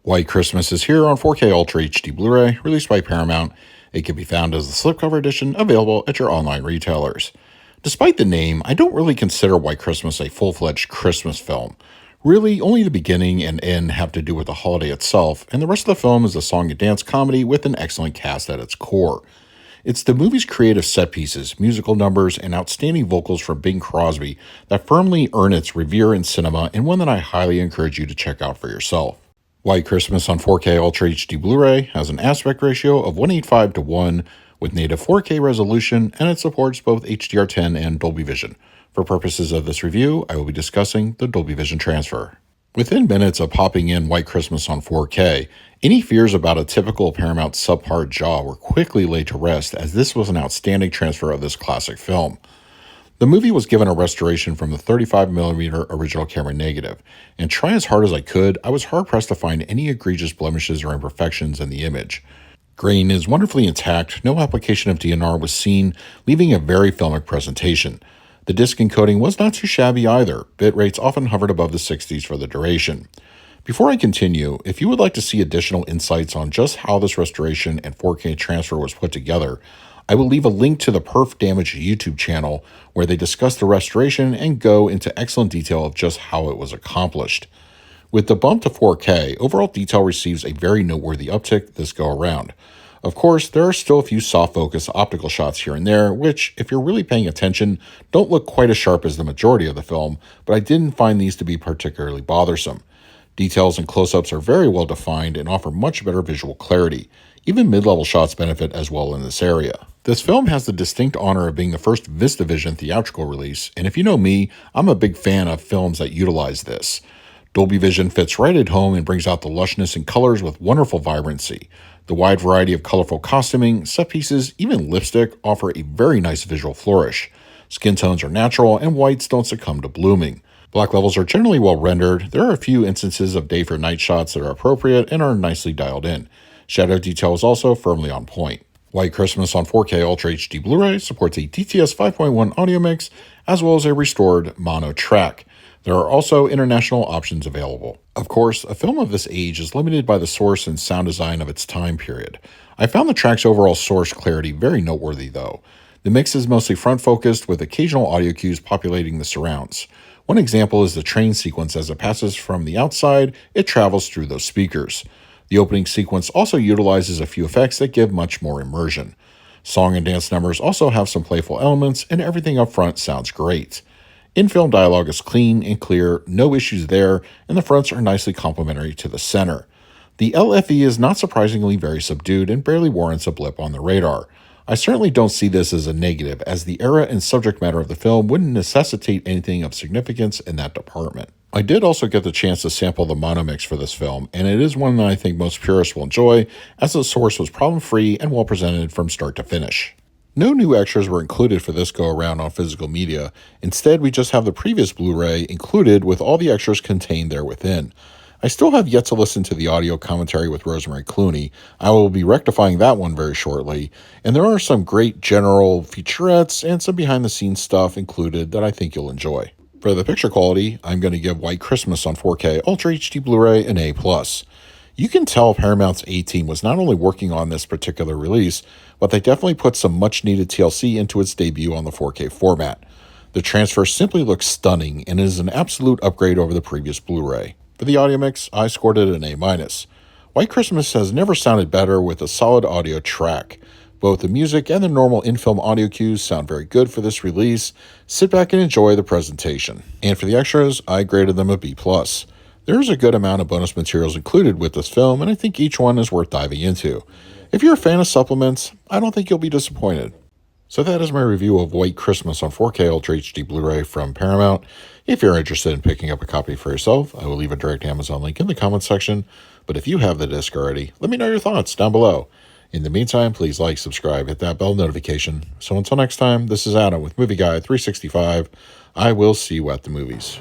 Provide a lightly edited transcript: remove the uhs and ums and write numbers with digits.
White Christmas is here on 4K Ultra HD Blu-ray, released by Paramount. It can be found as the slipcover edition, available at your online retailers. Despite the name, I don't really consider White Christmas a full-fledged Christmas film. Really, only the beginning and end have to do with the holiday itself, and the rest of the film is a song and dance comedy with an excellent cast at its core. It's the movie's creative set pieces, musical numbers, and outstanding vocals from Bing Crosby that firmly earn its revere in cinema, and one that I highly encourage you to check out for yourself. White Christmas on 4K Ultra HD Blu-ray has an aspect ratio of 185:1 with native 4K resolution, and it supports both HDR10 and Dolby Vision. For purposes of this review, I will be discussing the Dolby Vision transfer. Within minutes of popping in White Christmas on 4K, any fears about a typical Paramount subpar jaw were quickly laid to rest, as this was an outstanding transfer of this classic film. The movie was given a restoration from the 35mm original camera negative, and try as hard as I could, I was hard-pressed to find any egregious blemishes or imperfections in the image. Grain is wonderfully intact, no application of DNR was seen, leaving a very filmic presentation. The disc encoding was not too shabby either, bit rates often hovered above the 60s for the duration. Before I continue, if you would like to see additional insights on just how this restoration and 4K transfer was put together, I will leave a link to the Perf Damage YouTube channel where they discuss the restoration and go into excellent detail of just how it was accomplished. With the bump to 4K, overall detail receives a very noteworthy uptick this go around. Of course, there are still a few soft focus optical shots here and there, which, if you're really paying attention, don't look quite as sharp as the majority of the film, but I didn't find these to be particularly bothersome. Details and close-ups are very well defined and offer much better visual clarity. Even mid-level shots benefit as well in this area. This film has the distinct honor of being the first VistaVision theatrical release, and if you know me, I'm a big fan of films that utilize this. Dolby Vision fits right at home and brings out the lushness and colors with wonderful vibrancy. The wide variety of colorful costuming, set pieces, even lipstick offer a very nice visual flourish. Skin tones are natural and whites don't succumb to blooming. Black levels are generally well rendered. There are a few instances of day for night shots that are appropriate and are nicely dialed in. Shadow detail is also firmly on point. White Christmas on 4K Ultra HD Blu-ray supports a DTS 5.1 audio mix as well as a restored mono track. There are also international options available. Of course, a film of this age is limited by the source and sound design of its time period. I found the track's overall source clarity very noteworthy though. The mix is mostly front-focused with occasional audio cues populating the surrounds. One example is the train sequence. As it passes from the outside, it travels through those speakers. The opening sequence also utilizes a few effects that give much more immersion. Song and dance numbers also have some playful elements, and everything up front sounds great. In-film dialogue is clean and clear, no issues there, and the fronts are nicely complementary to the center. The LFE is not surprisingly very subdued and barely warrants a blip on the radar. I certainly don't see this as a negative, as the era and subject matter of the film wouldn't necessitate anything of significance in that department. I did also get the chance to sample the mono mix for this film, and it is one that I think most purists will enjoy, as the source was problem-free and well presented from start to finish. No new extras were included for this go-around on physical media. Instead, we just have the previous Blu-ray included with all the extras contained there within. I still have yet to listen to the audio commentary with Rosemary Clooney. I will be rectifying that one very shortly, and there are some great general featurettes and some behind-the-scenes stuff included that I think you'll enjoy. For the picture quality, I'm going to give White Christmas on 4K Ultra HD Blu-ray an A+. You can tell Paramount's A-team was not only working on this particular release, but they definitely put some much-needed TLC into its debut on the 4K format. The transfer simply looks stunning and is an absolute upgrade over the previous Blu-ray. For the audio mix, I scored it an A-. White Christmas has never sounded better with a solid audio track. Both the music and the normal in-film audio cues sound very good for this release. Sit back and enjoy the presentation. And for the extras, I graded them a B+. There is a good amount of bonus materials included with this film, and I think each one is worth diving into. If you're a fan of supplements, I don't think you'll be disappointed. So that is my review of White Christmas on 4K Ultra HD Blu-ray from Paramount. If you're interested in picking up a copy for yourself, I will leave a direct Amazon link in the comments section. But if you have the disc already, let me know your thoughts down below. In the meantime, please like, subscribe, hit that bell notification. So until next time, this is Adam with Movie Guide 365. I will see you at the movies.